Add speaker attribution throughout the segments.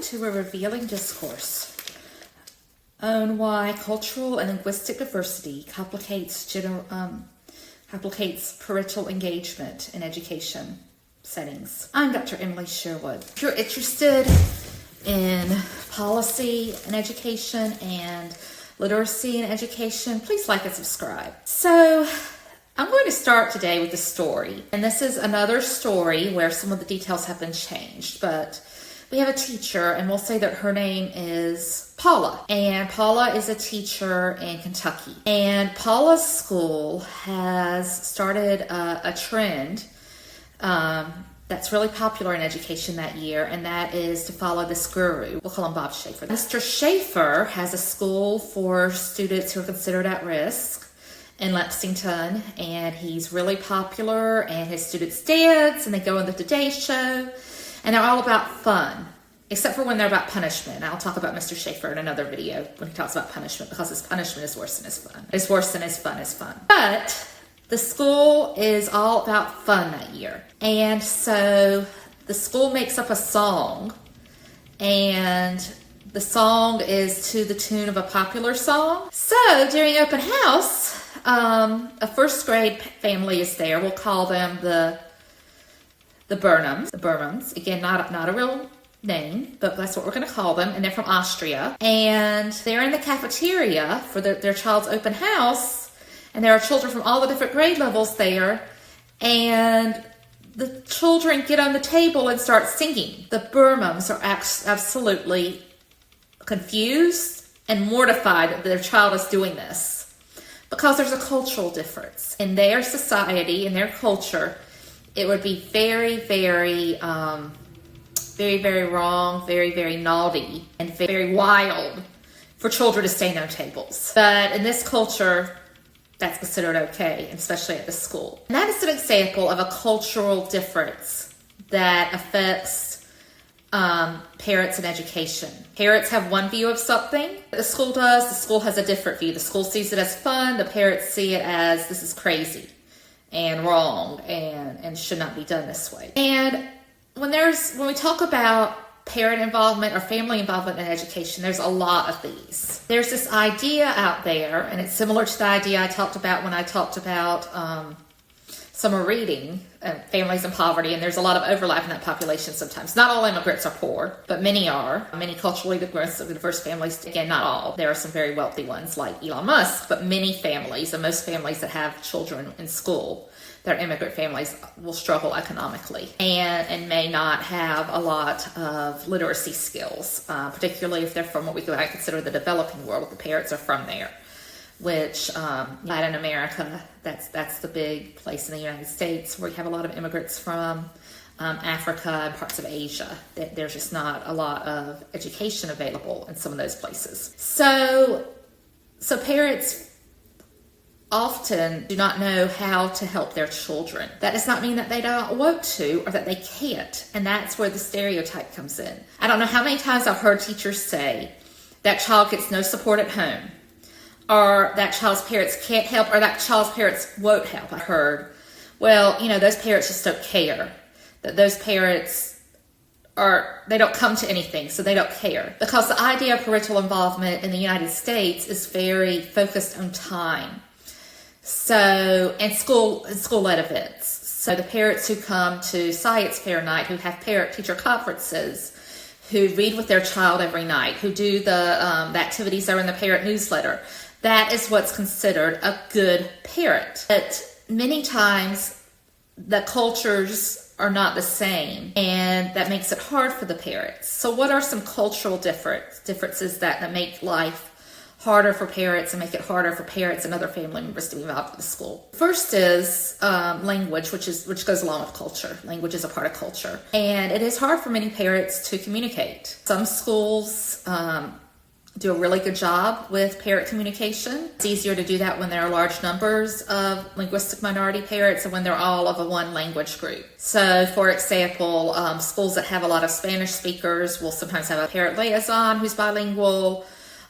Speaker 1: to a revealing discourse on why cultural and linguistic diversity complicates parental engagement in education settings. I'm Dr. Emily Sherwood. If you're interested in policy and education and literacy and education, please like and subscribe. So I'm going to start today with a story. And this is another story where some of the details have been changed, but we have a teacher, and we'll say that her name is Paula. And Paula is a teacher in Kentucky. And Paula's school has started a trend that's really popular in education that year, and that is to follow this guru. We'll call him Bob Schaefer. Mr. Schaefer has a school for students who are considered at risk in Lexington, and he's really popular, and his students dance, and they go on the Today Show, and they're all about fun, except for when they're about punishment. And I'll talk about Mr. Schaefer in another video when he talks about punishment, because his punishment is worse than his fun. It's worse than his fun is fun. But the school is all about fun that year. And so the school makes up a song, and the song is to the tune of a popular song. So during open house, a first grade family is there. We'll call them the Burnhams. The Burnhams. Again, not a real name, but that's what we're going to call them. And they're from Austria. And they're in the cafeteria for their child's open house. And there are children from all the different grade levels there. And the children get on the table and start singing. The Burnhams are absolutely confused and mortified that their child is doing this, because there's a cultural difference. In their society, in their culture, it would be very, very, very, very wrong, very, very naughty, and very wild for children to stay in their tables. But in this culture, that's considered okay, especially at the school. And that is an example of a cultural difference that affects parents and education. Parents have one view of something. The school does. The school has a different view. The school sees it as fun. The parents see it as this is crazy and wrong and should not be done this way. And when we talk about parent involvement or family involvement in education, there's a lot of these. There's this idea out there, and it's similar to the idea I talked about when I talked about summer reading, families in poverty, and there's a lot of overlap in that population sometimes. Not all immigrants are poor, but many are. Many culturally diverse families, again, not all. There are some very wealthy ones like Elon Musk, but many families, and most families that have children in school, that are immigrant families, will struggle economically and may not have a lot of literacy skills, particularly if they're from what I consider the developing world. The parents are from there, which Latin America, that's the big place in the United States where you have a lot of immigrants from Africa and parts of Asia. There's just not a lot of education available in some of those places. So parents often do not know how to help their children. That does not mean that they don't want to or that they can't. And that's where the stereotype comes in. I don't know how many times I've heard teachers say that child gets no support at home, or that child's parents can't help, or that child's parents won't help. I heard, well, those parents just don't care. That those parents they don't come to anything, so they don't care. Because the idea of parental involvement in the United States is very focused on time. So, and school-led events. So the parents who come to science fair night, who have parent-teacher conferences, who read with their child every night, who do the activities that are in the parent newsletter, that is what's considered a good parent. But many times the cultures are not the same, and that makes it hard for the parents. So what are some cultural differences that make life harder for parents and make it harder for parents and other family members to be involved with the school? First is language, which goes along with culture. Language is a part of culture. And it is hard for many parents to communicate. Some schools do a really good job with parent communication. It's easier to do that when there are large numbers of linguistic minority parents and when they're all of a one language group. So, for example, schools that have a lot of Spanish speakers will sometimes have a parent liaison who's bilingual.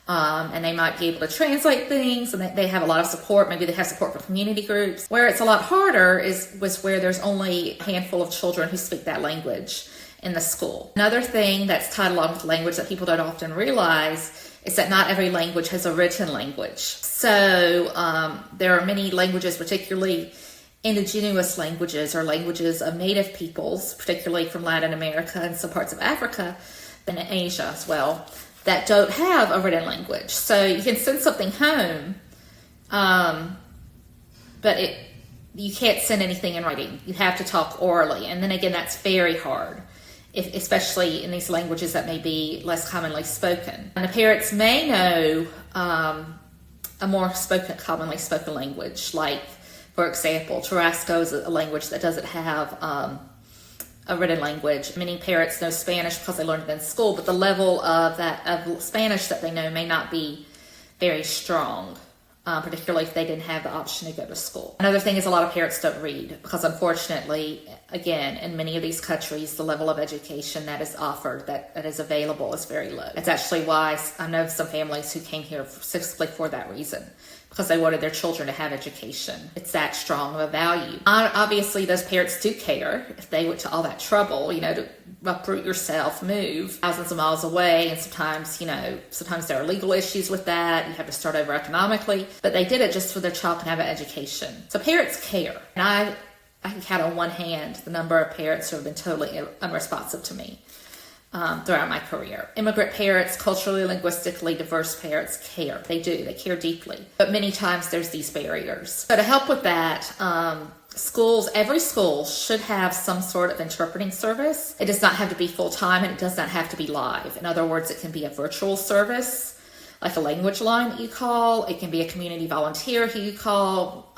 Speaker 1: And they might be able to translate things, and they have a lot of support. Maybe they have support from community groups. Where it's a lot harder was where there's only a handful of children who speak that language. in the school. Another thing that's tied along with language that people don't often realize is that not every language has a written language. So there are many languages, particularly indigenous languages or languages of native peoples, particularly from Latin America and some parts of Africa and Asia as well, that don't have a written language. So you can send something home, but you can't send anything in writing. You have to talk orally. And then again, that's very hard, especially in these languages that may be less commonly spoken. And the parents may know a more commonly spoken language, like, for example, Tarasco is a language that doesn't have a written language. Many parents know Spanish because they learned it in school, but the level of Spanish that they know may not be very strong. Particularly if they didn't have the option to go to school. Another thing is a lot of parents don't read because unfortunately, again, in many of these countries, the level of education that is offered, that is available, is very low. That's actually why I know some families who came here specifically for that reason, because they wanted their children to have education. It's that strong of a value. Obviously, those parents do care if they went to all that trouble, to uproot yourself, move thousands of miles away, and sometimes there are legal issues with that. You have to start over economically, but they did it just so their child can have an education. So parents care, and I can count on one hand the number of parents who have been totally unresponsive to me throughout my career. Immigrant parents, culturally, linguistically diverse parents care. They do. They care deeply. But many times there's these barriers. So to help with that, every school should have some sort of interpreting service. It does not have to be full-time, and it does not have to be live. In other words, it can be a virtual service, like a language line that you call. It can be a community volunteer who you call,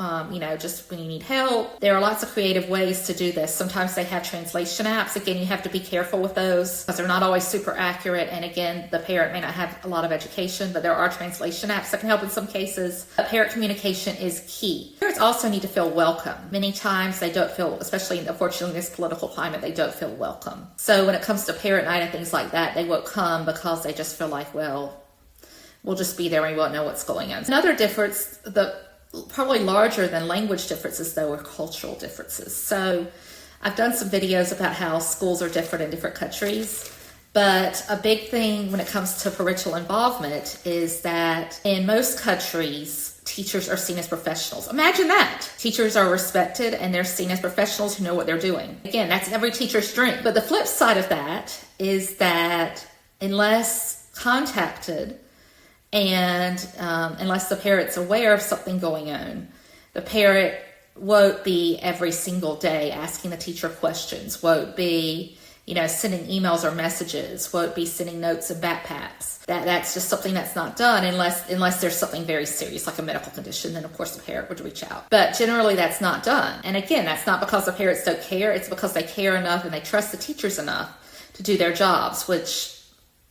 Speaker 1: just when you need help. There are lots of creative ways to do this. Sometimes they have translation apps. Again, you have to be careful with those because they're not always super accurate. And again, the parent may not have a lot of education, but there are translation apps that can help in some cases. But parent communication is key. Parents also need to feel welcome. Many times they don't feel, especially unfortunately in this political climate, they don't feel welcome. So when it comes to parent night and things like that, they won't come because they just feel like, well, we'll just be there and we won't know what's going on. Another difference, probably larger than language differences though, are cultural differences. So I've done some videos about how schools are different in different countries, but a big thing when it comes to parental involvement is that in most countries, teachers are seen as professionals. Imagine that. Teachers are respected and they're seen as professionals who know what they're doing. Again, that's every teacher's dream. But the flip side of that is that unless contacted, and unless the parent's aware of something going on, the parent won't be every single day asking the teacher questions, won't be, sending emails or messages, won't be sending notes and backpacks. That's just something that's not done unless there's something very serious like a medical condition. Then of course the parent would reach out. But generally that's not done. And again, that's not because the parents don't care. It's because they care enough and they trust the teachers enough to do their jobs, which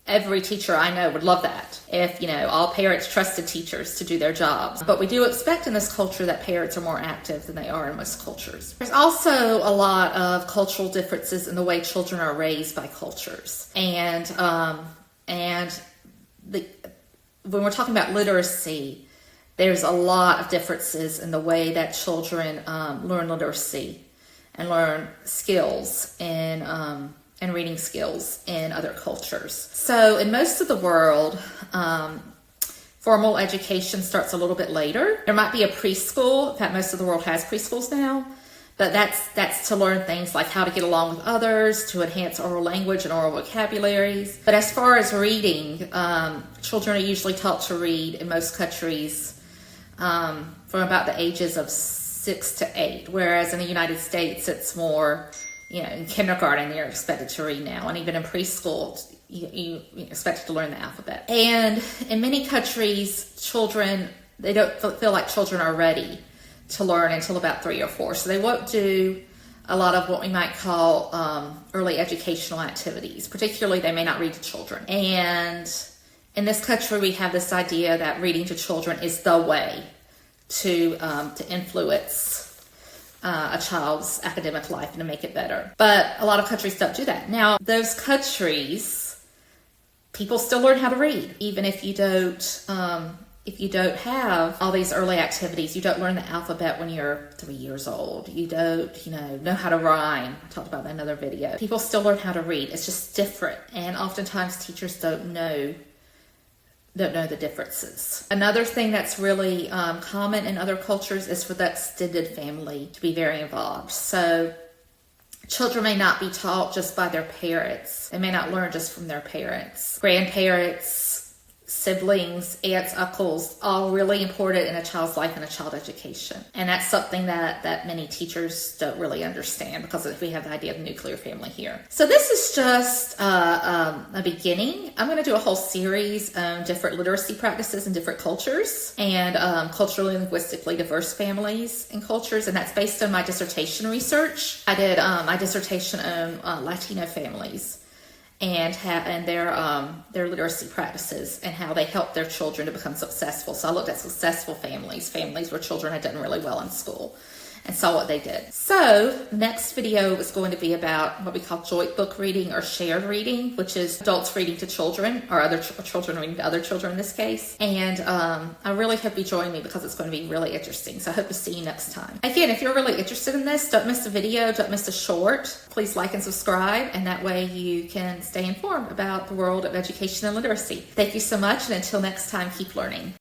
Speaker 1: every teacher I know would love that if, all parents trusted teachers to do their jobs. But we do expect in this culture that parents are more active than they are in most cultures. There's also a lot of cultural differences in the way children are raised by cultures. And when we're talking about literacy, there's a lot of differences in the way that children learn literacy and learn skills and reading skills in other cultures. So in most of the world, formal education starts a little bit later. There might be a preschool. In fact, most of the world has preschools now, but that's to learn things like how to get along with others, to enhance oral language and oral vocabularies. But as far as reading, children are usually taught to read in most countries from about the ages of 6 to 8, whereas in the United States, it's more, in kindergarten, you're expected to read now. And even in preschool, you're expected to learn the alphabet. And in many countries, they don't feel like children are ready to learn until about 3 or 4. So they won't do a lot of what we might call early educational activities. Particularly, they may not read to children. And in this country, we have this idea that reading to children is the way to influence a child's academic life and to make it better. But a lot of countries don't do that. Now, those countries, people still learn how to read, even if you don't if you don't have all these early activities, you don't learn the alphabet when you're 3 years old. You don't, know how to rhyme. I talked about that in another video. People still learn how to read. It's just different. And oftentimes teachers don't know the differences. Another thing that's really common in other cultures is for the extended family to be very involved. So children may not be taught just by their parents. They may not learn just from their parents. Grandparents, siblings, aunts, uncles, all really important in a child's life and a child education. And that's something that many teachers don't really understand because we have the idea of nuclear family here. So this is just a beginning. I'm going to do a whole series on different literacy practices in different cultures and culturally and linguistically diverse families and cultures. And that's based on my dissertation research. I did my dissertation on Latino families and their literacy practices and how they help their children to become successful. So I looked at successful families where children had done really well in school, and saw what they did. So next video is going to be about what we call joint book reading or shared reading, which is adults reading to children or other children reading to other children in this case. And I really hope you join me because it's going to be really interesting. So I hope to see you next time. Again, if you're really interested in this, don't miss the video, don't miss the short. Please like and subscribe, and that way you can stay informed about the world of education and literacy. Thank you so much, and until next time, keep learning.